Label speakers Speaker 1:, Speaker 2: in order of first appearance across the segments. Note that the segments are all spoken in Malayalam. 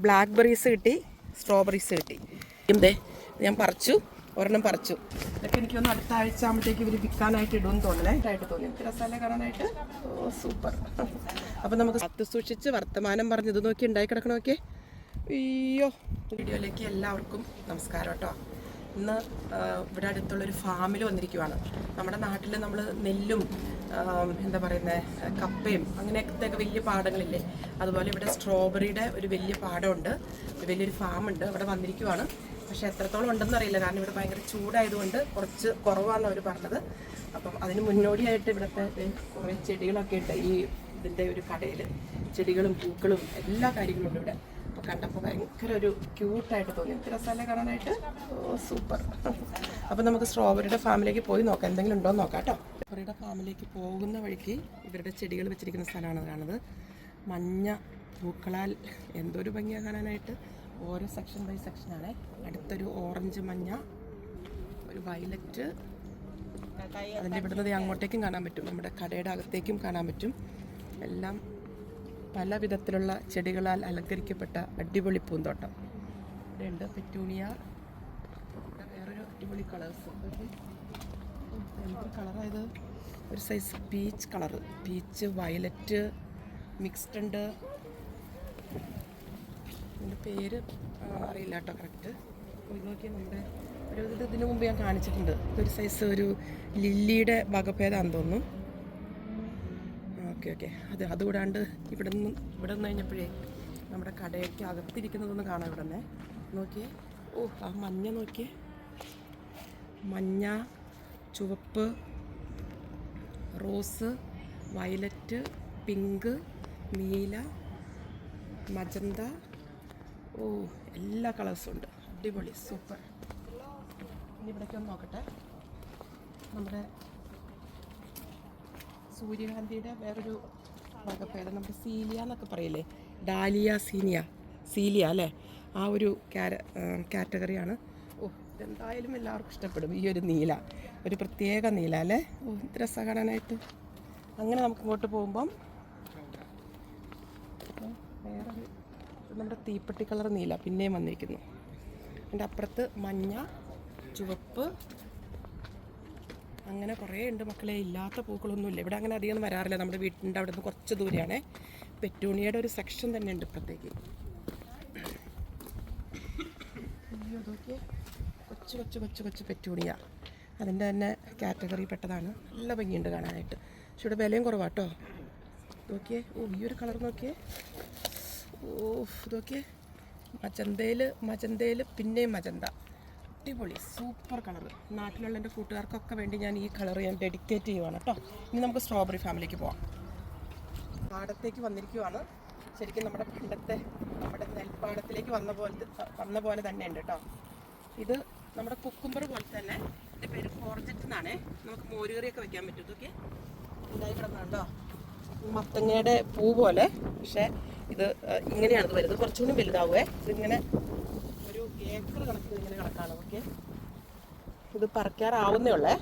Speaker 1: ബ്ലാക്ക്ബെറീസ് കിട്ടി, സ്ട്രോബെറീസ് കിട്ടി. എന്തേ ഞാൻ പറിച്ചു, ഒരെണ്ണം പറിച്ചു. ഇതൊക്കെ എനിക്കൊന്ന് അടുത്ത ആഴ്ച ആകുമ്പോഴത്തേക്ക് ഇവർ വിൽക്കാനായിട്ട് ഇടുമെന്ന് തോന്നണേ. ഇതായിട്ട് തോന്നി എനിക്ക് രസമല്ലേ കാണാനായിട്ട്. ഓ സൂപ്പർ. അപ്പം നമുക്ക് കത്ത് സൂക്ഷിച്ച് വർത്തമാനം പറഞ്ഞ് ഇത് നോക്കി ഉണ്ടായി കിടക്കണം. നോക്കിയേ. അയ്യോ. വീഡിയോയിലേക്ക് എല്ലാവർക്കും നമസ്കാരം കേട്ടോ. ഇന്ന് ഇവിടെ അടുത്തുള്ളൊരു ഫാമിൽ വന്നിരിക്കുവാണ്. നമ്മുടെ നാട്ടിൽ നമ്മൾ നെല്ലും എന്താ പറയുന്നത് കപ്പയും അങ്ങനെയൊക്കെ വലിയ പാടങ്ങളില്ലേ, അതുപോലെ ഇവിടെ സ്ട്രോബെറിയുടെ ഒരു വലിയ പാടമുണ്ട്, വലിയൊരു ഫാമുണ്ട്. അവിടെ വന്നിരിക്കുവാണ്. പക്ഷെ എത്രത്തോളം ഉണ്ടെന്ന് അറിയില്ല, കാരണം ഇവിടെ ഭയങ്കര ചൂടായതുകൊണ്ട് കുറച്ച് കുറവാണെന്ന് അവർ പറഞ്ഞത്. അപ്പം അതിന് മുന്നോടിയായിട്ട് ഇവിടുത്തെ കുറേ ചെടികളൊക്കെ ഉണ്ട് ഈ ഇതിൻ്റെ ഒരു കടയിൽ. ചെടികളും പൂക്കളും എല്ലാ കാര്യങ്ങളും ഉണ്ട് ഇവിടെ. അപ്പോൾ കണ്ടപ്പോൾ ഭയങ്കര ഒരു ക്യൂട്ടായിട്ട് തോന്നി. എനിക്ക് രസമല്ലേ കാണാനായിട്ട്. ഓ സൂപ്പർ. അപ്പോൾ നമുക്ക് സ്ട്രോബെറിയുടെ ഫാമിലേക്ക് പോയി നോക്കാം, എന്തെങ്കിലും ഉണ്ടോ എന്ന് നോക്കാം കേട്ടോ. സ്ട്രോബെറിയുടെ ഫാമിലേക്ക് പോകുന്ന വഴിക്ക് ഇവരുടെ ചെടികൾ വെച്ചിരിക്കുന്ന സ്ഥലമാണ് കാണുന്നത്. മഞ്ഞ പൂക്കളാൽ എന്തൊരു ഭംഗിയാണ് കാണാനായിട്ട്. ഓരോ സെക്ഷൻ ബൈ സെക്ഷനാണ്. അടുത്തൊരു ഓറഞ്ച്, മഞ്ഞ, ഒരു വയലറ്റ്. അതിൻ്റെ ഇവിടുന്ന് അങ്ങോട്ടേക്കും കാണാൻ പറ്റും, നമ്മുടെ കടയുടെ അകത്തേക്കും കാണാൻ പറ്റും. എല്ലാം പല വിധത്തിലുള്ള ചെടികളാൽ അലങ്കരിക്കപ്പെട്ട അടിപൊളി പൂന്തോട്ടം. ഇവിടെയുണ്ട് പെറ്റൂണിയ. വേറൊരു അടിപൊളി കളേഴ്സ്. എന്തൊരു കളറായത്, ഒരു size peach colour, peach violet mixed ഉണ്ട്. ഇതിൻ്റെ പേര് അറിയില്ല കേട്ടോ കറക്റ്റ്. ഇത് നോക്കിയാൽ നമ്മുടെ ഒരു ഇതിനു മുമ്പ് ഞാൻ കാണിച്ചിട്ടുണ്ട്. ഇതൊരു സൈസ് ഒരു ലില്ലിയുടെ വകഭേദമാണെന്ന് തോന്നുന്നു. ഓക്കെ. അതുകൂടാണ്ട് ഇവിടെ നിന്ന് കഴിഞ്ഞപ്പോഴേ നമ്മുടെ കടയ്ക്ക് അകത്തിരിക്കുന്നതൊന്ന് കാണാം. ഇവിടെ നിന്ന് നോക്കിയേ. ഓ ആ മഞ്ഞ നോക്കിയേ, മഞ്ഞ, ചുവപ്പ്, റോസ്, വയലറ്റ്, പിങ്ക്, നീല, മജന്ത. ഓ എല്ലാ കളേഴ്സും ഉണ്ട്. അടിപൊളി സൂപ്പർ. ഇനി ഇവിടേക്ക് ഒന്ന് നോക്കട്ടെ. നമ്മുടെ സൂര്യകാന്തിയുടെ വേറൊരു വകഭേദം, നമ്മുടെ സീലിയ എന്നൊക്കെ പറയില്ലേ, ഡാലിയ സീലിയ അല്ലേ, ആ ഒരു കാറ്റഗറിയാണ്. ഓ ഇതെന്തായാലും എല്ലാവർക്കും ഇഷ്ടപ്പെടും. ഈ ഒരു നീല, ഒരു പ്രത്യേക നീല അല്ലേ. ഓ ഇത്ര രസം കാണാനായിട്ട്. അങ്ങനെ നമുക്ക് ഇങ്ങോട്ട് പോകുമ്പം വേറൊരു നമ്മുടെ തീപ്പെട്ടി കളർ നീല പിന്നെയും വന്നിരിക്കുന്നു. അതിൻ്റെ അപ്പുറത്ത് മഞ്ഞ, ചുവപ്പ്, അങ്ങനെ കുറേ ഉണ്ട് മക്കളെ. ഇല്ലാത്ത പൂക്കളൊന്നുമില്ല ഇവിടെ, അങ്ങനെ അധികം വരാറില്ല. നമ്മുടെ വീട്ടിൻ്റെ അവിടെ നിന്ന് കുറച്ച് ദൂരെയാണ്. പെറ്റൂണിയയുടെ ഒരു സെക്ഷൻ തന്നെ ഉണ്ട് ഇപ്പുറത്തേക്ക്. അയ്യോ നോക്കിയേ, കൊച്ചു പെറ്റൂണിയ അതിൻ്റെ തന്നെ കാറ്റഗറി പെട്ടതാണ്. നല്ല ഭംഗിയുണ്ട് കാണാനായിട്ട്. പക്ഷെ ഇവിടെ വിലയും കുറവാട്ടോ. നോക്കിയേ. ഓ ഈ ഒരു കളർ നോക്കിയേ. ഓ ഇതൊക്കെ മജന്തയിൽ പിന്നെയും മജന്ത. അടിപൊളി സൂപ്പർ കളർ. നാട്ടിലുള്ള എൻ്റെ കൂട്ടുകാർക്കൊക്കെ വേണ്ടി ഞാൻ ഈ കളർ ഞാൻ ഡെഡിക്കേറ്റ് ചെയ്യുവാണ് കേട്ടോ. ഇനി നമുക്ക് സ്ട്രോബെറി ഫാമിലേക്ക് പോവാം. പാടത്തേക്ക് വന്നിരിക്കുവാണ്. ശരിക്കും നമ്മുടെ നെൽപ്പാടത്തിലേക്ക് വന്ന പോലെ തന്നെ ഉണ്ട് കേട്ടോ. ഇത് നമ്മുടെ കുക്കുംബർ പോലെ തന്നെ. ഇതിൻ്റെ പേര് കോർജറ്റ് എന്നാണ്. നമുക്ക് മോരുകറിയൊക്കെ വെക്കാൻ പറ്റും. ഇതൊക്കെ ഉണ്ടായി കിടന്നുണ്ടോ, മത്തങ്ങയുടെ പൂ പോലെ. പക്ഷേ ഇത് ഇങ്ങനെയാണ് ഇത് വരുന്നത്. കുറച്ചുകൂടി വലുതാവുമേ. ഇതിങ്ങനെ ഒരു ഏക്കർ കണക്കിന് ഇങ്ങനെ കണക്കാണ്. ഓക്കെ, ഇത് പറിക്കാറാവുന്നേ ഉള്ളേ.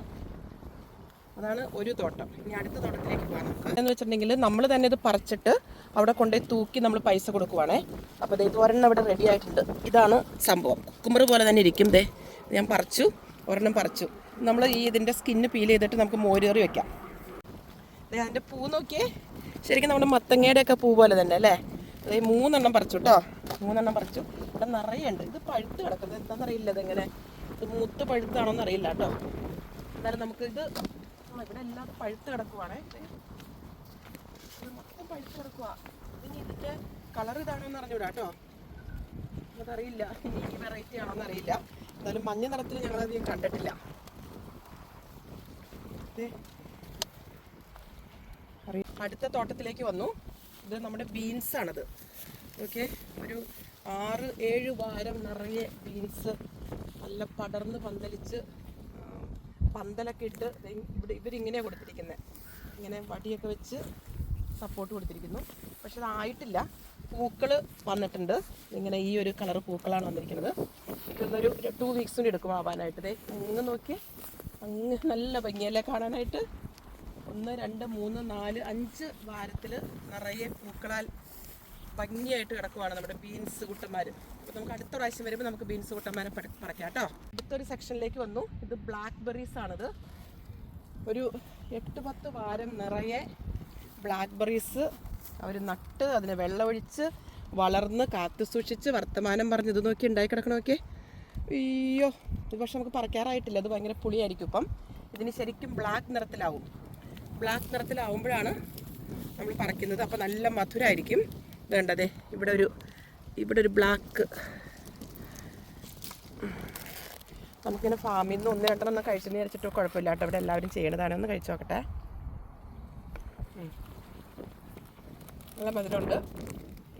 Speaker 1: അതാണ് ഒരു തോട്ടം. ഇനി അടുത്ത തോട്ടത്തിലേക്ക് പോകാം നമുക്ക്. എന്ന് വെച്ചിട്ടുണ്ടെങ്കിൽ നമ്മൾ തന്നെ ഇത് പറിച്ചിട്ട് അവിടെ കൊണ്ടുപോയി തൂക്കി നമ്മൾ പൈസ കൊടുക്കുവാണേ. അപ്പോൾ ഇത് ഒരെണ്ണം ഇവിടെ റെഡി ആയിട്ടുണ്ട്. ഇതാണ് സംഭവം. കുക്കുംബർ പോലെ തന്നെ ഇരിക്കും. ഞാൻ ഒരെണ്ണം പറിച്ചു. നമ്മൾ ഇതിൻ്റെ സ്കിന്ന് പീൽ ചെയ്തിട്ട് നമുക്ക് മോരുകറി വെക്കാം. അതിൻ്റെ പൂ നോക്കിയേ, ശരിക്കും നമ്മുടെ മത്തങ്ങയുടെ ഒക്കെ പൂ പോലെ തന്നെ അല്ലേ. അതായത് 3 എണ്ണം പറിച്ചു കേട്ടോ. 3 എണ്ണം പറിച്ചു. ഇവിടെ നിറയെ ഉണ്ട്. ഇത് പഴുത്ത് കിടക്കുന്നത് എന്താണെന്നറിയില്ല. ഇതെങ്ങനെ ഇത് മൂത്ത് പഴുത്താണോന്ന് അറിയില്ല കേട്ടോ. എന്നാലും നമുക്ക് ഇത് ഇവിടെ എല്ലാം പഴുത്ത് കിടക്കുവാണേ. ഇത് മൊത്തം പഴുത്ത് കിടക്കുക. ഇനി ഇതിൻ്റെ കളർ ഇതാണോന്ന് അറിഞ്ഞൂടാ കേട്ടോ. അതറിയില്ല, ഇനി ഈ വെറൈറ്റി ആണോന്ന് അറിയില്ല. എന്നാലും മഞ്ഞ നിറത്തിൽ ഞങ്ങളധികം കണ്ടിട്ടില്ല. അടുത്ത തോട്ടത്തിലേക്ക് വന്നു. ഇത് നമ്മുടെ ബീൻസാണത്. ഓക്കെ, ഒരു 6-7 വാരം നിറയെ ബീൻസ് നല്ല പടർന്ന് പന്തലിച്ച് പന്തലൊക്കെ ഇട്ട് ഇവരിങ്ങനെയാണ് കൊടുത്തിരിക്കുന്നത്. ഇങ്ങനെ വടിയൊക്കെ വെച്ച് സപ്പോർട്ട് കൊടുത്തിരിക്കുന്നു. പക്ഷെ അതായിട്ടില്ല. പൂക്കൾ വന്നിട്ടുണ്ട്. ഇങ്ങനെ ഈ ഒരു കളർ പൂക്കളാണ് വന്നിരിക്കുന്നത്. ഇതൊരു 2 വീക്സ് കൂടി എടുക്കും ആവാനായിട്ട്. അങ്ങ് നോക്കി, അങ്ങ് നല്ല ഭംഗിയല്ലേ കാണാനായിട്ട്. 1, 2, 3, 4, 5 വാരത്തിൽ നിറയെ പൂക്കളാൽ ഭംഗിയായിട്ട് കിടക്കുവാണ് നമ്മുടെ ബീൻസ് കുട്ടന്മാർ. അപ്പോൾ നമുക്ക് അടുത്ത പ്രാവശ്യം വരുമ്പോൾ നമുക്ക് ബീൻസ് കുട്ടന്മാരെ പറിക്കാം കേട്ടോ. അടുത്തൊരു സെക്ഷനിലേക്ക് വന്നു. ഇത് ബ്ലാക്ക് ബെറീസ് ആണിത്. ഒരു 8-10 വാരം നിറയെ ബ്ലാക്ക് ബെറീസ് അവർ നട്ട് അതിനെ വെള്ളമൊഴിച്ച് വളർന്ന് കാത്തു സൂക്ഷിച്ച് വർത്തമാനം പറഞ്ഞ് ഇത് നോക്കി ഉണ്ടായി കിടക്കണമൊക്കെ. അയ്യോ, ഇത് പക്ഷെ നമുക്ക് പറിക്കാറായിട്ടില്ല. അത് ഭയങ്കര പുളിയായിരിക്കും. ഇപ്പം ഇതിന് ശരിക്കും ബ്ലാക്ക് നിറത്തിലാവും. ബ്ലാക്ക് നിറത്തിലാവുമ്പോഴാണ് നമ്മൾ പറിക്കുന്നത്. അപ്പോൾ നല്ല മധുരമായിരിക്കും. ഇത് കണ്ടതേ, ഇവിടെ ഒരു ബ്ലാക്ക്. നമുക്കിങ്ങനെ ഫാമിൽ നിന്ന് 1-2 കഴിച്ചെന്ന് വിചാരിച്ചിട്ട് കുഴപ്പമില്ല കേട്ടോ. ഇവിടെ എല്ലാവരും ചെയ്യണതാണ്. ഒന്ന് കഴിച്ചു നോക്കട്ടെ. നല്ല മധുരമുണ്ട്.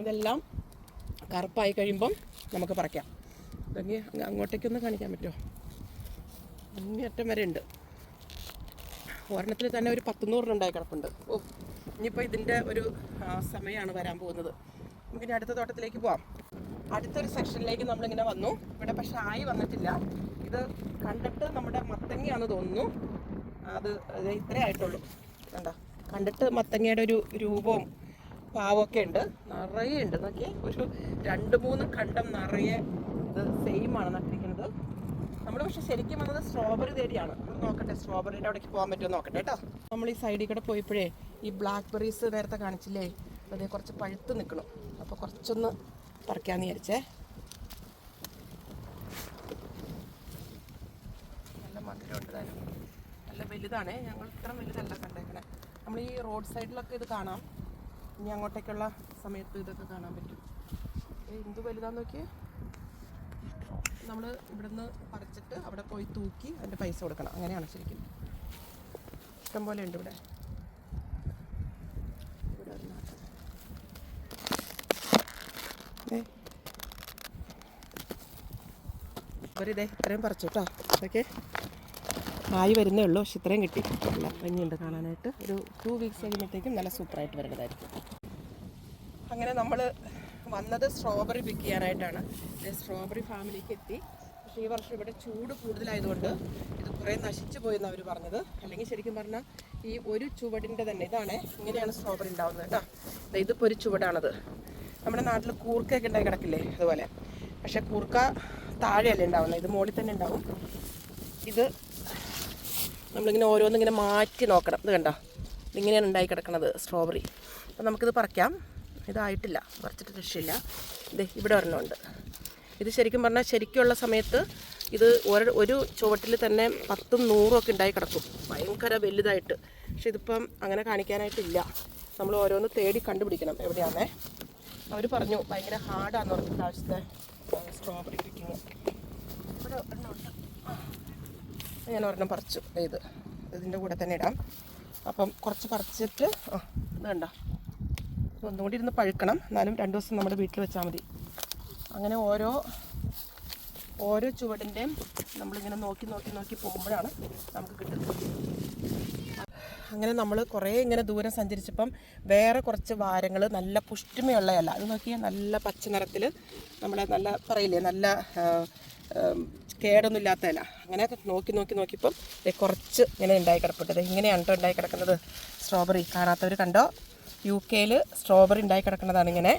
Speaker 1: ഇതെല്ലാം കറുപ്പായി കഴിയുമ്പം നമുക്ക് പറിക്കാം. ഇതെങ്കിൽ അങ്ങോട്ടേക്കൊന്ന് കാണിക്കാൻ പറ്റുമോ? അങ്ങേയറ്റം വരെ ഉണ്ട്. ഒരെണ്ണത്തിൽ തന്നെ ഒരു 10-100 ഉണ്ടായി കിടപ്പുണ്ട്. ഓ, ഇനിയിപ്പോൾ ഇതിൻ്റെ ഒരു സമയമാണ് വരാൻ പോകുന്നത്. നമുക്കിനി അടുത്ത തോട്ടത്തിലേക്ക് പോവാം. അടുത്തൊരു സെക്ഷനിലേക്ക് നമ്മളിങ്ങനെ വന്നു. ഇവിടെ പക്ഷെ ആയി വന്നിട്ടില്ല. ഇത് കണ്ടിട്ട് നമ്മുടെ മത്തങ്ങയാണെന്ന് തോന്നുന്നു. അത് ഇത്രേ ആയിട്ടുള്ളൂ. കണ്ടോ, കണ്ടിട്ട് മത്തങ്ങയുടെ ഒരു രൂപവും പാവമൊക്കെ ഉണ്ട്. നിറയെ ഉണ്ട്. നോക്കിയേ, ഒരു 2-3 കണ്ടം നിറയെ ഇത് സെയിമാണ് നട്ടിരിക്കുന്നത്. നമ്മൾ പക്ഷെ ശരിക്കും വന്നത് സ്ട്രോബെറി തേടിയാണ്. നമ്മൾ നോക്കട്ടെ, സ്ട്രോബെറിയുടെ അവിടേക്ക് പോകാൻ പറ്റുമോ നോക്കട്ടെ കേട്ടോ. നമ്മൾ ഈ സൈഡിൽ കൂടെ പോയപ്പോഴേ ഈ ബ്ലാക്ക് ബെറീസ് നേരത്തെ കാണിച്ചില്ലേ, അത് കുറച്ച് പഴുത്ത് നിൽക്കണം. അപ്പോൾ കുറച്ചൊന്ന് പറിക്കാമെന്ന് വിചാരിച്ചേ. നല്ല മധുരമുണ്ട് താനും. നല്ല വലുതാണേ. ഞങ്ങൾ ഇത്ര വലുതല്ല കണ്ടേക്കണേ. നമ്മൾ ഈ റോഡ് സൈഡിലൊക്കെ ഇത് കാണാം. ഇനി അങ്ങോട്ടേക്കുള്ള സമയത്ത് ഇതൊക്കെ കാണാൻ പറ്റും. എന്ത് വലുതാന്ന് നോക്കിയേ. നമ്മൾ ഇവിടുന്ന് പറിച്ചിട്ട് അവിടെ പോയി തൂക്കി അതിൻ്റെ പൈസ കൊടുക്കണം. അങ്ങനെയാണ് ശരിക്കും. ഇഷ്ടംപോലെ ഉണ്ട് ഇവിടെ. ഇവരിതേ ഇത്രയും പറിച്ചു കേട്ടോ. അതൊക്കെ ആയി വരുന്നേ ഉള്ളൂ. പക്ഷെ ഇത്രയും കിട്ടി. നല്ല ഭംഗിയുണ്ട് കാണാനായിട്ട്. ഒരു 2 വീക്സ് കഴിയുമ്പോഴത്തേക്കും നല്ല സൂപ്പറായിട്ട് വരുന്നതായിരിക്കും. അങ്ങനെ നമ്മൾ വന്നത് സ്ട്രോബെറി പിക്ക് ചെയ്യാനായിട്ടാണ്. സ്ട്രോബെറി ഫാമിലിക്ക് എത്തി. പക്ഷേ ഈ വർഷം ഇവിടെ ചൂട് കൂടുതലായതുകൊണ്ട് ഇത് കുറേ നശിച്ചു പോയെന്ന് അവർ പറഞ്ഞത്. അല്ലെങ്കിൽ ശരിക്കും പറഞ്ഞാൽ ഈ ഒരു ചുവടിൻ്റെ തന്നെ ഇതാണ്, ഇങ്ങനെയാണ് സ്ട്രോബെറി ഉണ്ടാവുന്നത് കേട്ടോ. ഇതിപ്പോൾ ഒരു ചുവടാണത്. നമ്മുടെ നാട്ടിൽ കൂർക്കയൊക്കെ ഉണ്ടായി കിടക്കില്ലേ, അതുപോലെ. പക്ഷേ കൂർക്ക താഴെയല്ലേ ഉണ്ടാവുന്നത്, ഇത് മുകളിൽ തന്നെ ഉണ്ടാവും. ഇത് നമ്മളിങ്ങനെ ഓരോന്നിങ്ങനെ മാറ്റി നോക്കണം. ഇത് കണ്ടോ, ഇതിങ്ങനെയാണ് ഉണ്ടായി കിടക്കുന്നത് സ്ട്രോബെറി. അപ്പോൾ നമുക്കിത് പറിക്കാം. ഇതായിട്ടില്ല, പറിച്ചിട്ട് രക്ഷയില്ല. ഇത് ഇവിടെ ഒരെണ്ണമുണ്ട്. ഇത് ശരിക്കും പറഞ്ഞാൽ ശരിക്കുള്ള സമയത്ത് ഇത് ഒരു ചുവട്ടിൽ തന്നെ 10-100 ഒക്കെ ഉണ്ടായി കിടക്കും, ഭയങ്കര വലുതായിട്ട്. പക്ഷെ ഇതിപ്പം അങ്ങനെ കാണിക്കാനായിട്ടില്ല. നമ്മൾ ഓരോന്ന് തേടി കണ്ടുപിടിക്കണം എവിടെയാണേ. അവർ പറഞ്ഞു ഭയങ്കര ഹാർഡാന്ന് പറഞ്ഞു പ്രാവശ്യത്തെ സ്ട്രോബെറി പിക്കിങ്. ഇവിടെ ഒരെണ്ണമുണ്ട്. ഞാൻ ഒരെണ്ണം പറിച്ചു. ഇതിൻ്റെ കൂടെ തന്നെ ഇടാം. അപ്പം കുറച്ച് പറിച്ചിട്ട് ഇത് കണ്ടോ, ഒന്നുകൂടി ഇരുന്ന് പഴുക്കണം. എന്നാലും 2 ദിവസം നമ്മുടെ വീട്ടിൽ വെച്ചാൽ മതി. അങ്ങനെ ഓരോ ചുവടിൻ്റെയും നമ്മളിങ്ങനെ നോക്കി പോകുമ്പോഴാണ് നമുക്ക് കിട്ടുന്നത്. അങ്ങനെ നമ്മൾ കുറേ ഇങ്ങനെ ദൂരം സഞ്ചരിച്ചപ്പം വേറെ കുറച്ച് വാരങ്ങൾ നല്ല പുഷ്ടിമയുള്ള ഇല, അത് നോക്കിയാൽ നല്ല പച്ച നിറത്തിൽ, നമ്മളെ നല്ല പറയില്ലേ, നല്ല കേടൊന്നും ഇല്ലാത്ത ഇല. അങ്ങനെ നോക്കിയപ്പം കുറച്ച് ഇങ്ങനെ ഉണ്ടായി കിടപ്പെട്ടത്. ഇങ്ങനെയാണ് കേട്ടോ ഉണ്ടായി കിടക്കുന്നത് സ്ട്രോബെറി. കാണാത്തവർ കണ്ടോ, UK സ്ട്രോബെറി ഉണ്ടായി കിടക്കുന്നതാണ് ഇങ്ങനെ.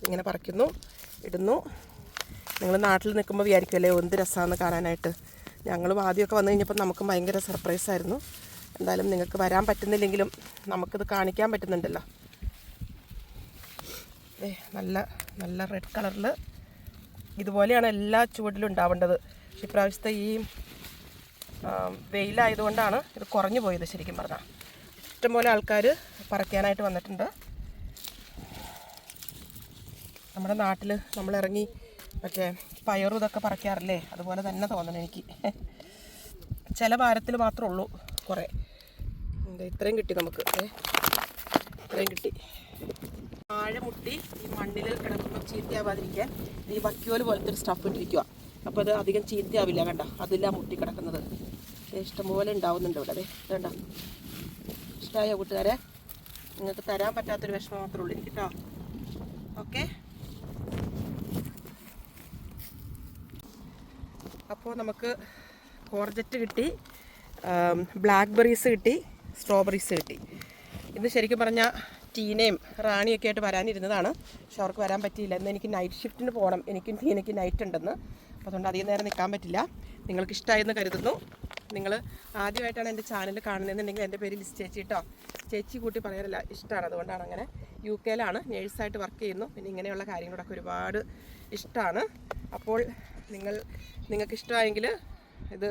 Speaker 1: ഇങ്ങനെ പറിക്കുന്നു, ഇടുന്നു. നിങ്ങൾ നാട്ടിൽ നിൽക്കുമ്പോൾ വിചാരിക്കുമല്ലേ എന്ത് രസമാണെന്ന് കാണാനായിട്ട്. ഞങ്ങളും ആദ്യമൊക്കെ വന്നു കഴിഞ്ഞപ്പോൾ നമുക്കും ഭയങ്കര സർപ്രൈസായിരുന്നു. എന്തായാലും നിങ്ങൾക്ക് വരാൻ പറ്റുന്നില്ലെങ്കിലും നമുക്കിത് കാണിക്കാൻ പറ്റുന്നുണ്ടല്ലോ. നല്ല നല്ല റെഡ് കളറിൽ ഇതുപോലെയാണ് എല്ലാ ചുവട്ടിലും ഉണ്ടാവേണ്ടത്. പക്ഷെ ഇപ്രാവശ്യത്തെ ഈ വെയിലായതുകൊണ്ടാണ് ഇത് കുറഞ്ഞു പോയത്. ശരിക്കും പറഞ്ഞാൽ ഇഷ്ടംപോലെ ആൾക്കാർ പറിക്കാനായിട്ട് വന്നിട്ടുണ്ട്. നമ്മുടെ നാട്ടിൽ നമ്മളിറങ്ങി മറ്റേ പയറും ഇതൊക്കെ പറിക്കാറില്ലേ, അതുപോലെ തന്നെ തോന്നണം എനിക്ക്. ചില വാരത്തിൽ മാത്രമേ ഉള്ളൂ കുറേ. ഇത്രയും കിട്ടി നമുക്ക്. ഇത്രയും കിട്ടി. ആഴമുട്ടി ഈ മണ്ണിൽ കിടക്കുമ്പോൾ ചീത്തയാവാതിരിക്കാൻ ഈ വക്യോല് പോലത്തെ ഒരു സ്റ്റഫ് ഇട്ടിരിക്കുക. അപ്പോൾ അത് അധികം ചീത്തയാവില്ല. കണ്ട, അതില്ല മുട്ടി കിടക്കുന്നത്. ഇഷ്ടംപോലെ ഉണ്ടാവുന്നുണ്ട് ഇവിടെ. ഇത് കണ്ട. ഇഷ്ടമായോ കൂട്ടുകാരെ? നിങ്ങൾക്ക് തരാൻ പറ്റാത്തൊരു വിഷമം മാത്രമേ ഉള്ളൂ എനിക്ക് കേട്ടോ. ഓക്കെ, അപ്പോൾ നമുക്ക് കോർജറ്റ് കിട്ടി, ബ്ലാക്ക് ബെറീസ് കിട്ടി, സ്ട്രോബെറീസ് കിട്ടി. ഇന്ന് ശരിക്കും പറഞ്ഞാൽ ടീനയും റാണിയൊക്കെ ആയിട്ട് വരാനിരുന്നതാണ്. പക്ഷെ അവർക്ക് വരാൻ പറ്റിയില്ല. ഇന്ന് എനിക്ക് നൈറ്റ് ഷിഫ്റ്റിന് പോകണം. എനിക്ക് നൈറ്റ് ഉണ്ടെന്ന്. അപ്പോൾ അതുകൊണ്ട് അധികം നേരം നിൽക്കാൻ പറ്റില്ല. നിങ്ങൾക്ക് ഇഷ്ടമായെന്ന് കരുതുന്നു. നിങ്ങൾ ആദ്യമായിട്ടാണ് എൻ്റെ ചാനൽ കാണുന്നതെന്നുണ്ടെങ്കിൽ എൻ്റെ പേര് ലിസ് ചേച്ചി കേട്ടോ. ചേച്ചി കൂട്ടി പറയാറില്ല, ഇഷ്ടമാണ്. അതുകൊണ്ടാണ് അങ്ങനെ. UK യിലാണ് നേഴ്സായിട്ട് വർക്ക് ചെയ്യുന്നു. പിന്നെ ഇങ്ങനെയുള്ള കാര്യങ്ങളൊക്കെ ഒരുപാട് ഇഷ്ടമാണ്. അപ്പോൾ നിങ്ങൾക്ക് ഇഷ്ടമായെങ്കിൽ ഇത്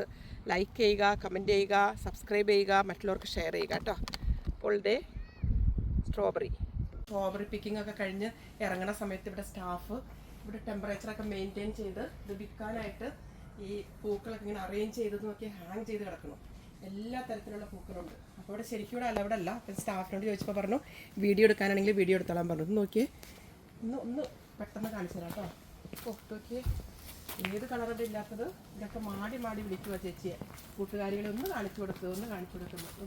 Speaker 1: ലൈക്ക് ചെയ്യുക, കമൻറ്റ് ചെയ്യുക, സബ്സ്ക്രൈബ് ചെയ്യുക, മറ്റുള്ളവർക്ക് ഷെയർ ചെയ്യുക കേട്ടോ. അപ്പോൾ സ്ട്രോബെറി പിക്കിംഗ് ഒക്കെ കഴിഞ്ഞ് ഇറങ്ങുന്ന സമയത്ത് ഇവിടെ സ്റ്റാഫ് ഇവിടെ ടെമ്പറേച്ചറൊക്കെ മെയിൻറ്റെയിൻ ചെയ്ത് ഇത് വിൽക്കാനായിട്ട് ഈ പൂക്കളൊക്കെ ഇങ്ങനെ അറേഞ്ച് ചെയ്ത് നോക്കി ഹാങ് ചെയ്ത് കിടക്കണം. എല്ലാ തരത്തിലുള്ള പൂക്കളുണ്ട്. അപ്പോൾ ഇവിടെ ശരിക്കും ഇവിടെ അലവിടെ അല്ല. അപ്പം സ്റ്റാഫിനോട് ചോദിച്ചപ്പോൾ പറഞ്ഞു വീഡിയോ എടുക്കാനാണെങ്കിൽ വീഡിയോ എടുത്തോളാൻ പറഞ്ഞു. ഇത് നോക്കിയേ, ഒന്ന് പെട്ടെന്ന് കാണിച്ചു തരാം കേട്ടോ. നോക്കിയേ, ഏത് കളറുടെ ഇല്ലാത്തത് ഇതൊക്കെ മാടി വിളിക്കുക ചേച്ചിയെ. കൂട്ടുകാരികളെ ഒന്ന് കാണിച്ചു കൊടുക്കുന്നു.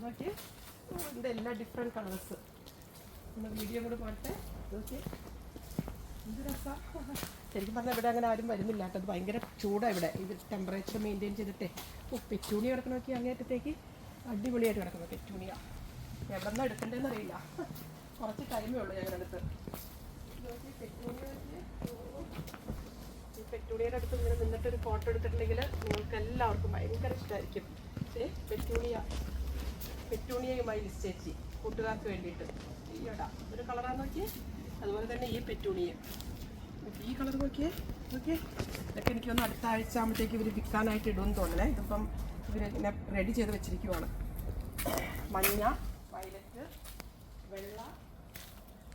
Speaker 1: നോക്കിയേ, ഇതിൻ്റെ എല്ലാ ഡിഫറെൻറ്റ് കളേഴ്സ്. ഒന്ന് വീഡിയോ കൂടെ പോട്ടെ. നോക്കിയേ, എന്ത് രസമാണ്. ശരിക്കും പറഞ്ഞാൽ ഇവിടെ അങ്ങനെ ആരും വരുന്നില്ല കേട്ടോ. അത് ഭയങ്കര ചൂടാണ് ഇവിടെ. ഇത് ടെമ്പറേച്ചർ മെയിൻറ്റെയിൻ ചെയ്തിട്ടേ. പെറ്റൂണിയ കിടക്കണം. നോക്കി അങ്ങേറ്റത്തേക്ക് അടിപൊളിയായിട്ട് കിടക്കുന്നു പെറ്റൂണിയ. എവിടെ നിന്നാണ് എടുക്കേണ്ടതെന്ന് അറിയില്ല. കുറച്ച് ടൈമേ ഉള്ളൂ ഞങ്ങളുടെ അടുത്ത്. ഈ പെറ്റൂണിയുടെ അടുത്ത് ഇങ്ങനെ നിന്നിട്ടൊരു ഫോട്ടോ എടുത്തിട്ടുണ്ടെങ്കിൽ നിങ്ങൾക്ക് എല്ലാവർക്കും ഭയങ്കര ഇഷ്ടമായിരിക്കും. പെറ്റൂണിയയുമായി ലിസ് ചേച്ചി കൂട്ടുകാർക്ക് വേണ്ടിയിട്ട്. ഈയടാ ഒരു കളറാന്ന് നോക്കിയേ. അതുപോലെ തന്നെ ഈ പെറ്റൂണിയ, ഈ കളർ നോക്കിയേ. ഇതൊക്കെ എനിക്കൊന്ന് അടുത്ത ആഴ്ച ആകുമ്പോഴത്തേക്ക് ഇവർ വിൽക്കാനായിട്ട് ഇടുമെന്ന് തോന്നണേ. ഇതിപ്പം ഇവർ ഇങ്ങനെ റെഡി ചെയ്ത് വെച്ചിരിക്കുവാണ്. മഞ്ഞ, വയലറ്റ്, വെള്ള.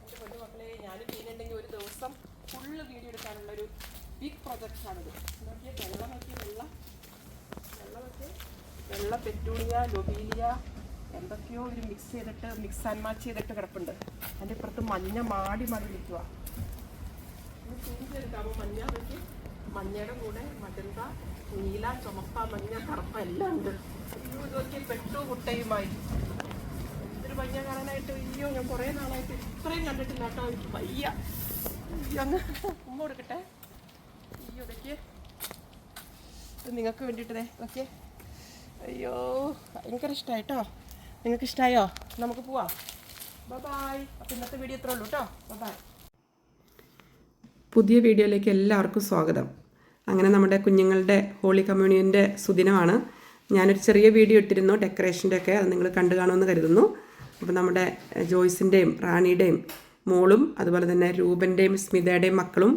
Speaker 1: എൻ്റെ പൊന്നു മക്കളെ, ഞാൻ ചെയ്യുന്നുണ്ടെങ്കിൽ ഒരു ദിവസം ഫുള്ള് വീഡിയോ എടുക്കാനുള്ളൊരു ബിഗ് പ്രൊജക്റ്റാണിത്. നോക്കിയേ, വെള്ള പെറ്റൂണിയ, ലൊബീലിയ, എന്തൊക്കെയോ ഒരു മിക്സ് ആൻഡ് മാച്ച് ചെയ്തിട്ട് കിടപ്പുണ്ട്. അതിൻ്റെ ഇപ്പുറത്ത് മഞ്ഞ മാടി വിളിക്കുക. എടുക്കാമോ? മഞ്ഞയുടെ കൂടെ മജന്ത, നീല, ചുമപ്പ, മഞ്ഞ, കറുപ്പ എല്ലാം ഉണ്ട്. ഇതൊക്കെ കുട്ടയുമായി എന്തൊരു ഭംഗ കാണാനായിട്ട്. ഞാൻ കുറേ നാളായിട്ട് ഇത്രയും കണ്ടിട്ടില്ല കേട്ടോ. എനിക്ക് വയ്യ. അങ്ങ് ഉമ്മ കൊടുക്കട്ടെ. ഇതൊക്കെ ഇത് നിങ്ങൾക്ക് വേണ്ടിയിട്ടേ. ഓക്കെ, അയ്യോ ഭയങ്കര ഇഷ്ടമായിട്ടോ. നിങ്ങൾക്ക് ഇഷ്ടമായോ? നമുക്ക് പോവാം. ബൈ. അപ്പം ഇന്നത്തെ വീഡിയോ ഇത്രേ ഉള്ളൂ കേട്ടോ. ബൈ. പുതിയ വീഡിയോയിലേക്ക് എല്ലാവർക്കും സ്വാഗതം. അങ്ങനെ നമ്മുടെ കുഞ്ഞുങ്ങളുടെ ഹോളി കമ്മ്യൂണിയൻ്റെ സുദിനമാണ്. ഞാനൊരു ചെറിയ വീഡിയോ ഇട്ടിരുന്നു ഡെക്കറേഷൻ്റെ ഒക്കെ. അത് നിങ്ങൾ കണ്ടു കാണുമെന്ന് കരുതുന്നു. അപ്പോൾ നമ്മുടെ ജോയ്സിൻ്റെയും റാണിയുടെയും മോളും അതുപോലെ തന്നെ രൂപൻ്റെയും സ്മിതയുടെയും മക്കളും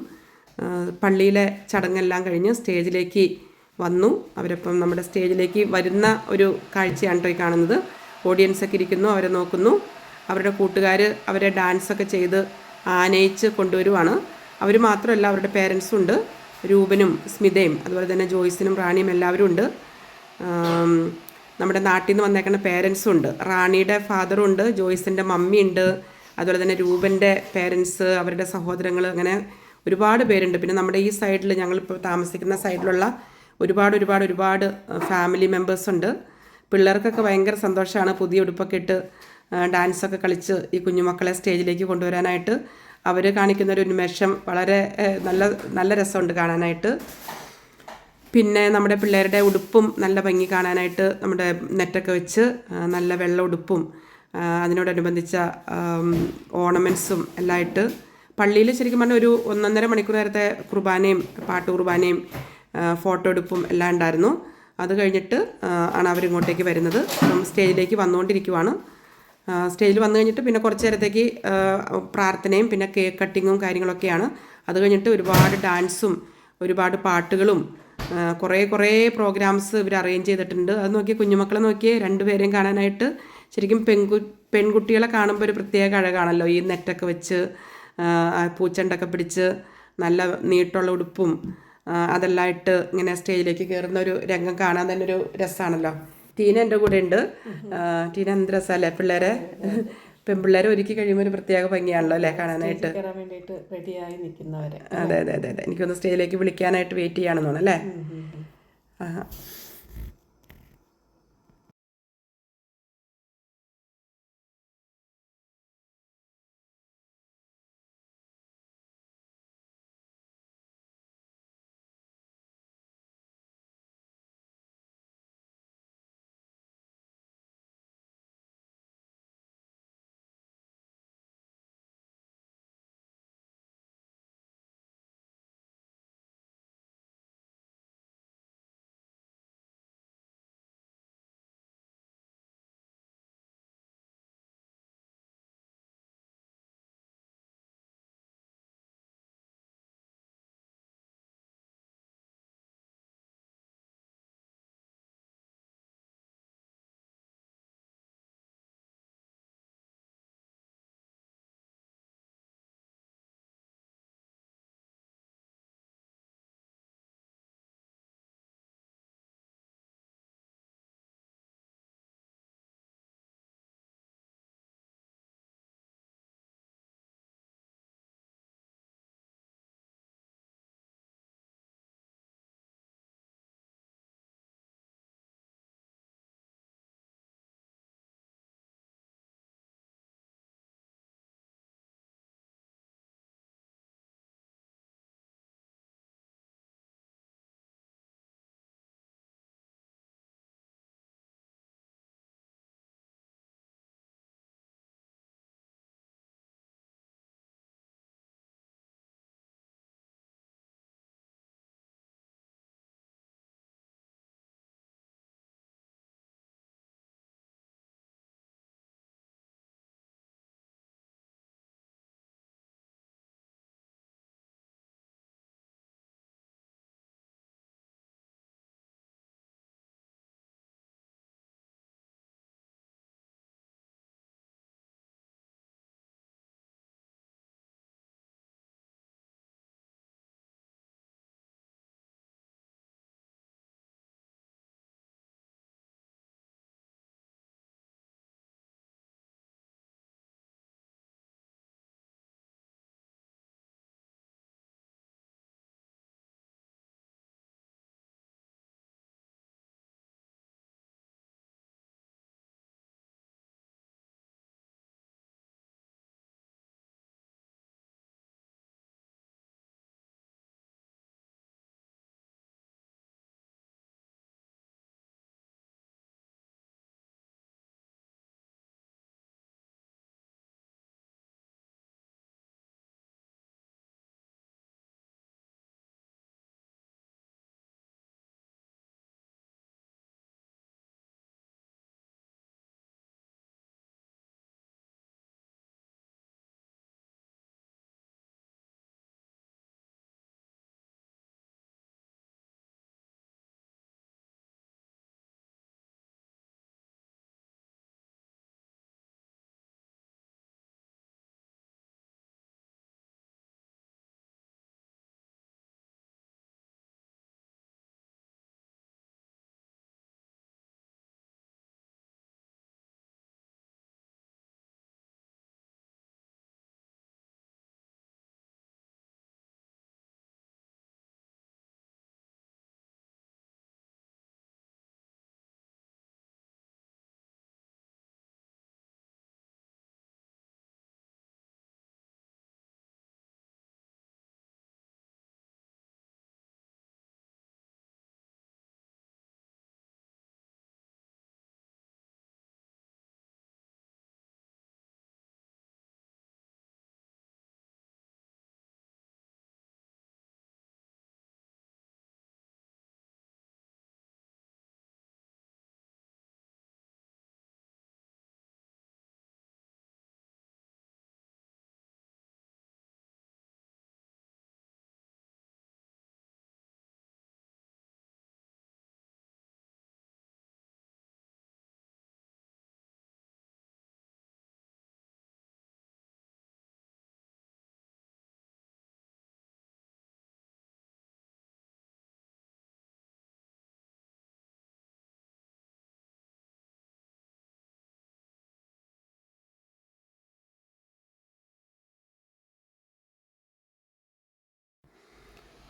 Speaker 1: പള്ളിയിലെ ചടങ്ങെല്ലാം കഴിഞ്ഞ് സ്റ്റേജിലേക്ക് വന്നു. അവരപ്പം നമ്മുടെ സ്റ്റേജിലേക്ക് വരുന്ന ഒരു കാഴ്ചയാണ് കേട്ടോ ഈ കാണുന്നത്. ഓഡിയൻസൊക്കെ ഇരിക്കുന്നു, അവരെ നോക്കുന്നു. അവരുടെ കൂട്ടുകാർ അവരെ ഡാൻസൊക്കെ ചെയ്ത് ആനയിച്ച് കൊണ്ടുവരുവാണ്. അവർ മാത്രമല്ല, അവരുടെ പേരൻസും ഉണ്ട്. രൂപനും സ്മിതയും അതുപോലെ തന്നെ ജോയ്സിനും റാണിയും എല്ലാവരും ഉണ്ട്. നമ്മുടെ നാട്ടിൽ നിന്ന് വന്നേക്കുന്ന പേരൻസും ഉണ്ട്. റാണിയുടെ ഫാദറും ഉണ്ട്, ജോയ്സിൻ്റെ മമ്മിയുണ്ട്, അതുപോലെ തന്നെ രൂപൻ്റെ പേരൻസ്, അവരുടെ സഹോദരങ്ങൾ, അങ്ങനെ ഒരുപാട് പേരുണ്ട്. പിന്നെ നമ്മുടെ ഈ സൈഡിൽ, ഞങ്ങളിപ്പോൾ താമസിക്കുന്ന സൈഡിലുള്ള ഒരുപാട് ഫാമിലി മെമ്പേഴ്സ് ഉണ്ട്. പിള്ളേർക്കൊക്കെ ഭയങ്കര സന്തോഷമാണ് പുതിയ ഉടുപ്പൊക്കെ ഇട്ട് ഡാൻസൊക്കെ കളിച്ച് ഈ കുഞ്ഞുമക്കളെ സ്റ്റേജിലേക്ക് കൊണ്ടുവരാനായിട്ട്. അവർ കാണിക്കുന്നൊരു ഉന്മേഷം വളരെ നല്ല രസമുണ്ട് കാണാനായിട്ട്. പിന്നെ നമ്മുടെ പിള്ളേരുടെ ഉടുപ്പും നല്ല ഭംഗി കാണാനായിട്ട് നമ്മുടെ നെറ്റൊക്കെ വെച്ച് നല്ല വെള്ള ഉടുപ്പും അതിനോടനുബന്ധിച്ച ഓർണമെൻറ്റ്സും എല്ലാം ആയിട്ട് പള്ളിയിൽ ശരിക്കും പറഞ്ഞാൽ ഒരു 1.5 മണിക്കൂർ നേരത്തെ കുർബാനയും പാട്ട് കുർബാനയും ഫോട്ടോ എടുപ്പും എല്ലാം ഉണ്ടായിരുന്നു. അത് കഴിഞ്ഞിട്ട് ആണ് അവരിങ്ങോട്ടേക്ക് വരുന്നത്. സ്റ്റേജിലേക്ക് വന്നുകൊണ്ടിരിക്കുവാണ്. സ്റ്റേജിൽ വന്നു കഴിഞ്ഞിട്ട് പിന്നെ കുറച്ച് നേരത്തേക്ക് പ്രാർത്ഥനയും പിന്നെ കേക്ക് കട്ടിങ്ങും കാര്യങ്ങളൊക്കെയാണ്. അത് കഴിഞ്ഞിട്ട് ഒരുപാട് ഡാൻസും ഒരുപാട് പാട്ടുകളും കുറേ പ്രോഗ്രാംസ് ഇവർ അറേഞ്ച് ചെയ്തിട്ടുണ്ട്. അത് നോക്കി കുഞ്ഞുമക്കളെ നോക്കിയേ, 2 പേരെയും കാണാനായിട്ട്. ശരിക്കും പെൺകുട്ടികളെ കാണുമ്പോൾ ഒരു പ്രത്യേക അഴകാണല്ലോ. ഈ നെറ്റൊക്കെ വെച്ച് പൂച്ചണ്ടൊക്കെ പിടിച്ച് നല്ല നീട്ടുള്ള ഉടുപ്പും അതെല്ലാം ഇട്ട് ഇങ്ങനെ സ്റ്റേജിലേക്ക് കയറുന്ന ഒരു രംഗം കാണാൻ തന്നെ ഒരു രസമാണല്ലോ. ടീന എൻ്റെ കൂടെ ഉണ്ട്. ടീന എന്ത് രസമല്ലേ പിള്ളേരെ, പെൺപിള്ളേരെ ഒരുക്കി കഴിയുമ്പോൾ ഒരു പ്രത്യേക ഭംഗിയാണല്ലോ അല്ലേ കാണാനായിട്ട്. അതെ. എനിക്കൊന്ന് സ്റ്റേജിലേക്ക് വിളിക്കാനായിട്ട് വെയിറ്റ് ചെയ്യുകയാണെന്ന് തോന്നുന്നു അല്ലേ.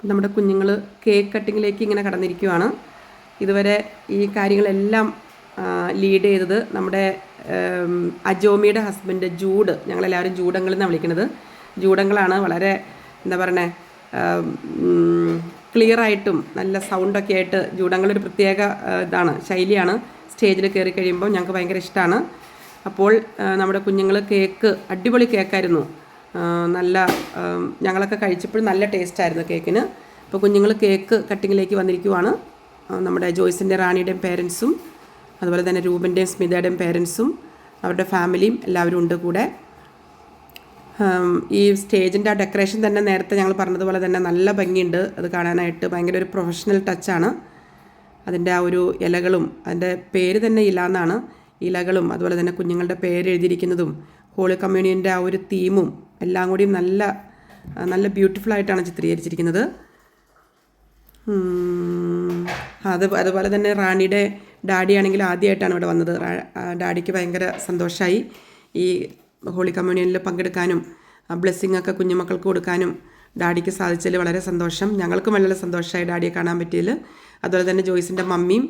Speaker 2: നമ്മുടെ കുഞ്ഞുങ്ങൾ കേക്ക് കട്ടിങ്ങിലേക്ക് ഇങ്ങനെ കടന്നിരിക്കുവാണ്. ഇതുവരെ ഈ കാര്യങ്ങളെല്ലാം ലീഡ് ചെയ്തത് നമ്മുടെ അജോമിയുടെ ഹസ്ബൻഡ് ജൂഡ്, ഞങ്ങളെല്ലാവരും ജൂഡങ്ങൾ എന്നാണ് വിളിക്കുന്നത്. ജൂഡങ്ങളാണ്. വളരെ എന്താ പറയണേ, ക്ലിയറായിട്ടും നല്ല സൗണ്ടൊക്കെ ആയിട്ട് ജൂഡങ്ങളൊരു പ്രത്യേക ഇതാണ്, ശൈലിയാണ്. സ്റ്റേജിൽ കയറി കഴിയുമ്പോൾ ഞങ്ങൾക്ക് ഭയങ്കര ഇഷ്ടമാണ്. അപ്പോൾ നമ്മുടെ കുഞ്ഞുങ്ങൾ കേക്ക്, അടിപൊളി കേക്കായിരുന്നു. നല്ല ഞങ്ങളൊക്കെ കഴിച്ചപ്പോഴും നല്ല ടേസ്റ്റായിരുന്നു കേക്കിന്. അപ്പോൾ കുഞ്ഞുങ്ങൾ കേക്ക് കട്ടിങ്ങിലേക്ക് വന്നിരിക്കുവാണ്. നമ്മുടെ ജോയ്സിൻ്റെ റാണിയുടെയും പേരൻസും അതുപോലെ തന്നെ രൂപൻ്റെയും സ്മിതയുടെയും പേരൻസും അവരുടെ ഫാമിലിയും എല്ലാവരും ഉണ്ട് കൂടെ. ഈ സ്റ്റേജിൻ്റെ ആ ഡെക്കറേഷൻ തന്നെ നേരത്തെ ഞങ്ങൾ പറഞ്ഞതുപോലെ തന്നെ നല്ല ഭംഗിയുണ്ട്. അത് കാണാനായിട്ട് ഭയങ്കര ഒരു പ്രൊഫഷണൽ ടച്ചാണ്. അതിൻ്റെ ആ ഒരു ഇലകളും, അതിൻ്റെ പേര് തന്നെ ഇല എന്നാണ്, ഇലകളും അതുപോലെ തന്നെ കുഞ്ഞുങ്ങളുടെ പേര് എഴുതിയിരിക്കുന്നതും ഹോളി കമ്മ്യൂണിയൻ്റെ ആ ഒരു തീമും എല്ലാം കൂടി നല്ല നല്ല ബ്യൂട്ടിഫുള്ളായിട്ടാണ് ചിത്രീകരിച്ചിരിക്കുന്നത്. അതുപോലെ തന്നെ റാണിയുടെ ഡാഡി ആണെങ്കിൽ ആദ്യമായിട്ടാണ് ഇവിടെ വന്നത്. ഡാഡിക്ക് ഭയങ്കര സന്തോഷമായി ഈ ഹോളി കമ്മ്യൂണിയനിൽ പങ്കെടുക്കാനും ബ്ലെസ്സിങ് ഒക്കെ കുഞ്ഞുമക്കൾക്ക് കൊടുക്കാനും ഡാഡിക്ക് സാധിച്ചതിൽ വളരെ സന്തോഷം. ഞങ്ങൾക്കും വളരെ സന്തോഷമായി ഡാഡിയെ കാണാൻ പറ്റിയതിൽ. അതുപോലെ തന്നെ ജോയ്സിൻ്റെ മമ്മിയും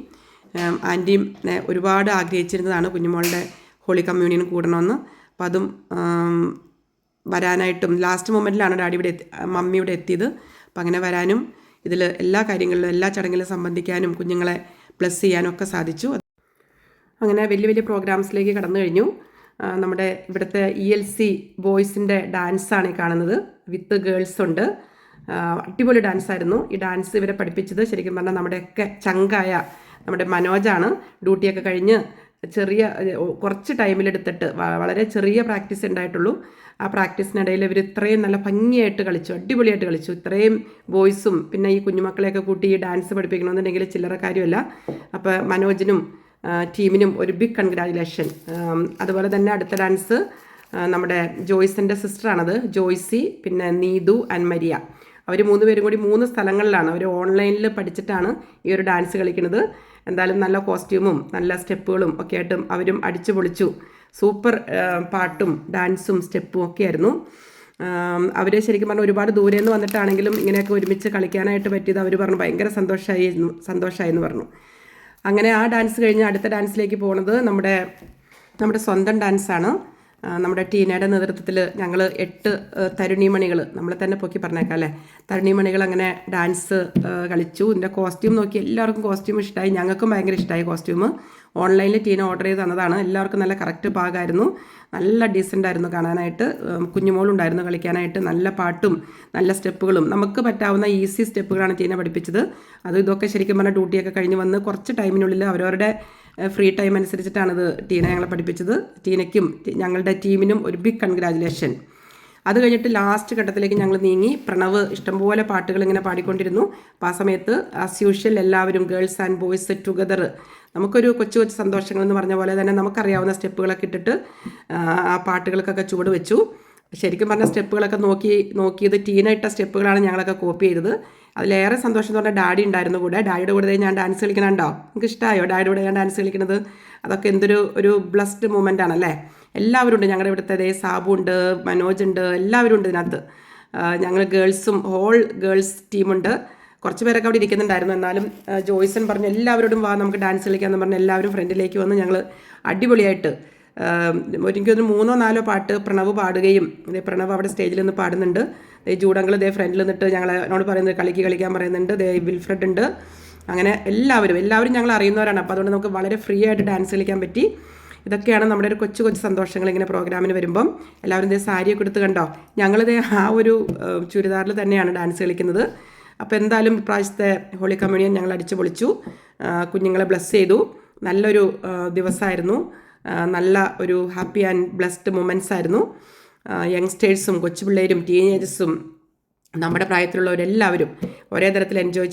Speaker 2: ആൻറ്റിയും ഒരുപാട് ആഗ്രഹിച്ചിരുന്നതാണ് കുഞ്ഞുമോളുടെ ഹോളി കമ്മ്യൂണിയൻ കൂടണമെന്ന്. അപ്പോൾ അതും വരാനായിട്ടും ലാസ്റ്റ് മൊമെൻറ്റിലാണ് ഡാഡി മമ്മി ഇവിടെ എത്തിയത്. അപ്പോൾ അങ്ങനെ വരാനും ഇതിൽ എല്ലാ കാര്യങ്ങളിലും എല്ലാ ചടങ്ങിലും സംബന്ധിക്കാനും കുഞ്ഞുങ്ങളെ ബ്ലെസ് ചെയ്യാനും ഒക്കെ സാധിച്ചു. അങ്ങനെ വലിയ വലിയ പ്രോഗ്രാംസിലേക്ക് കടന്നു കഴിഞ്ഞു. നമ്മുടെ ഇവിടുത്തെ ELC ബോയ്സിൻ്റെ ഡാൻസാണ് ഈ കാണുന്നത്. വിത്ത് ഗേൾസ് ഉണ്ട്. അടിപൊളി ഡാൻസായിരുന്നു. ഈ ഡാൻസ് ഇവരെ പഠിപ്പിച്ചത് ശരിക്കും പറഞ്ഞാൽ നമ്മുടെയൊക്കെ ചങ്കായ നമ്മുടെ മനോജാണ്. ഡ്യൂട്ടിയൊക്കെ കഴിഞ്ഞ് കുറച്ച് ടൈമിലെടുത്തിട്ട് വളരെ ചെറിയ പ്രാക്ടീസ് ഉണ്ടായിട്ടുള്ളൂ. ആ പ്രാക്ടീസിനിടയിൽ ഇവർ ഇത്രയും നല്ല ഭംഗിയായിട്ട് കളിച്ചു, അടിപൊളിയായിട്ട് കളിച്ചു. ഇത്രയും വോയിസും പിന്നെ ഈ കുഞ്ഞുമക്കളെയൊക്കെ കൂട്ടി ഈ ഡാൻസ് പഠിപ്പിക്കണമെന്നുണ്ടെങ്കിൽ ചില്ലറ കാര്യമല്ല. അപ്പോൾ മനോജിനും ടീമിനും ഒരു ബിഗ് കൺഗ്രാജുലേഷൻ. അതുപോലെ തന്നെ അടുത്ത ഡാൻസ് നമ്മുടെ ജോയ്സിൻ്റെ സിസ്റ്ററാണത്, ജോയ്സി, പിന്നെ നീതു ആൻഡ് മരിയ. അവർ 3 പേരും കൂടി 3 സ്ഥലങ്ങളിലാണ് അവർ ഓൺലൈനിൽ പഠിച്ചിട്ടാണ് ഈ ഒരു ഡാൻസ് കളിക്കുന്നത്. എന്തായാലും നല്ല കോസ്റ്റ്യൂമും നല്ല സ്റ്റെപ്പുകളും ഒക്കെ ആയിട്ടും അവരും അടിച്ചു പൊളിച്ചു. സൂപ്പർ പാട്ടും ഡാൻസും സ്റ്റെപ്പും ഒക്കെ ആയിരുന്നു. അവർ ശരിക്കും പറഞ്ഞാൽ ഒരുപാട് ദൂരെ നിന്ന് വന്നിട്ടാണെങ്കിലും ഇങ്ങനെയൊക്കെ ഒരുമിച്ച് കളിക്കാനായിട്ട് പറ്റിയത് അവർ പറഞ്ഞു ഭയങ്കര സന്തോഷമായി എന്ന് പറഞ്ഞു. അങ്ങനെ ആ ഡാൻസ് കഴിഞ്ഞ് അടുത്ത ഡാൻസിലേക്ക് പോകുന്നത് നമ്മുടെ സ്വന്തം ഡാൻസാണ്. നമ്മുടെ ടീനയുടെ നേതൃത്വത്തിൽ ഞങ്ങൾ 8 തരുണിമണികൾ, നമ്മളെ തന്നെ പൊക്കി പറഞ്ഞേക്കാം അല്ലേ, തരുണിമണികൾ അങ്ങനെ ഡാൻസ് കളിച്ചു. ഇതിൻ്റെ കോസ്റ്റ്യൂം നോക്കി എല്ലാവർക്കും കോസ്റ്റ്യൂം ഇഷ്ടമായി. ഞങ്ങൾക്കും ഭയങ്കര ഇഷ്ടമായി കോസ്റ്റ്യൂം. ഓൺലൈനിൽ ടീന ഓർഡർ ചെയ്ത് തന്നതാണ്. എല്ലാവർക്കും നല്ല കറക്റ്റ് പാകമായിരുന്നു. നല്ല ഡീസൻ്റ് ആയിരുന്നു കാണാനായിട്ട്. കുഞ്ഞുമോളുണ്ടായിരുന്നു കളിക്കാനായിട്ട്. നല്ല പാട്ടും നല്ല സ്റ്റെപ്പുകളും നമുക്ക് പറ്റാവുന്ന ഈസി സ്റ്റെപ്പുകളാണ് ടീന പഠിപ്പിച്ചത്. ഇതൊക്കെ ശരിക്കും പറഞ്ഞാൽ ഡ്യൂട്ടിയൊക്കെ കഴിഞ്ഞ് വന്ന് കുറച്ച് ടൈമിനുള്ളിൽ അവരവരുടെ ഫ്രീ ടൈം അനുസരിച്ചിട്ടാണിത് ടീന ഞങ്ങളെ പഠിപ്പിച്ചത്. ടീനയ്ക്കും ഞങ്ങളുടെ ടീമിനും ഒരു ബിഗ് കൺഗ്രാജുലേഷൻ. അത് കഴിഞ്ഞിട്ട് ലാസ്റ്റ് ഘട്ടത്തിലേക്ക് ഞങ്ങൾ നീങ്ങി. പ്രണവ് ഇഷ്ടംപോലെ പാട്ടുകൾ ഇങ്ങനെ പാടിക്കൊണ്ടിരുന്നു. അപ്പോൾ ആ സമയത്ത് ആസ് യൂഷ്വൽ എല്ലാവരും ഗേൾസ് ആൻഡ് ബോയ്സ് ടുഗദർ നമുക്കൊരു കൊച്ചു കൊച്ചു സന്തോഷങ്ങൾ എന്ന് പറഞ്ഞ പോലെ തന്നെ നമുക്കറിയാവുന്ന സ്റ്റെപ്പുകളൊക്കെ ഇട്ടിട്ട് ആ പാട്ടുകൾക്കൊക്കെ ചുവട് വെച്ചു. ശരിക്കും പറഞ്ഞ സ്റ്റെപ്പുകളൊക്കെ നോക്കിയത് ടീന ഇട്ട സ്റ്റെപ്പുകളാണ് ഞങ്ങളൊക്കെ കോപ്പി ചെയ്തത്. അതിലേറെ സന്തോഷം എന്ന് പറഞ്ഞാൽ ഡാഡി ഉണ്ടായിരുന്നു കൂടെ. ഡാഡിയുടെ കൂടെ ഞാൻ ഡാൻസ് കളിക്കണുണ്ടോ? നിങ്ങൾക്ക് ഇഷ്ടമായോ ഡാഡിയുടെ കൂടെ ഞാൻ ഡാൻസ് കളിക്കുന്നത്? അതൊക്കെ എന്തൊരു ബ്ലസ്ഡ് മൂമെൻ്റ് ആണല്ലേ. എല്ലാവരും ഉണ്ട് ഞങ്ങളുടെ ഇവിടുത്തെ. സാബു ഉണ്ട്, മനോജ് ഉണ്ട്, എല്ലാവരും ഉണ്ട് ഇതിനകത്ത്. ഞങ്ങൾ ഹോൾ ഗേൾസ് ടീമുണ്ട്. കുറച്ച് പേരൊക്കെ അവിടെ ഇരിക്കുന്നുണ്ടായിരുന്നു. എന്നാലും ജോയ്സൺ പറഞ്ഞു എല്ലാവരോടും വാ നമുക്ക് ഡാൻസ് കളിക്കാമെന്ന് പറഞ്ഞ് എല്ലാവരും ഫ്രണ്ടിലേക്ക് വന്ന് ഞങ്ങൾ അടിപൊളിയായിട്ട് എനിക്കൊരു 3-4 പാട്ട് പ്രണവ് പാടുകയും പ്രണവ് അവിടെ സ്റ്റേജിൽ നിന്ന് പാടുന്നുണ്ട്. ജൂഡങ്ങൾ ഫ്രണ്ടിൽ നിന്നിട്ട് എന്നോട് പറയുന്നത് കളിക്കാൻ പറയുന്നുണ്ട്. വിൽഫ്രഡ് ഉണ്ട്. അങ്ങനെ എല്ലാവരും ഞങ്ങൾ അറിയുന്നവരാണ്. അപ്പോൾ അതുകൊണ്ട് നമുക്ക് വളരെ ഫ്രീ ആയിട്ട് ഡാൻസ് കളിക്കാൻ പറ്റി. ഇതൊക്കെയാണ് നമ്മുടെ ഒരു കൊച്ചു സന്തോഷങ്ങൾ ഇങ്ങനെ പ്രോഗ്രാമിന് വരുമ്പം. എല്ലാവരും സാരിയൊക്കെ എടുത്ത് കണ്ടോ. ഞങ്ങളിത് ആ ഒരു ചുരിദാറിൽ തന്നെയാണ് ഡാൻസ് കളിക്കുന്നത്. അപ്പോൾ എന്തായാലും ഇപ്രാവശ്യത്തെ ഹോളി കമ്മ്യൂണിയൻ ഞങ്ങൾ അടിച്ചു പൊളിച്ചു. കുഞ്ഞുങ്ങളെ ബ്ലെസ് ചെയ്തു. നല്ലൊരു ദിവസമായിരുന്നു. നല്ല ഒരു ഹാപ്പി ആൻഡ് ബ്ലെസ്ഡ് മൊമെൻറ്റ്സ് ആയിരുന്നു. യങ്സ്റ്റേഴ്സും കൊച്ചുപിള്ളേരും ടീനേജേഴ്സും നമ്മുടെ പ്രായത്തിലുള്ളവരെല്ലാവരും ഒരേ തരത്തിൽ എൻജോയ്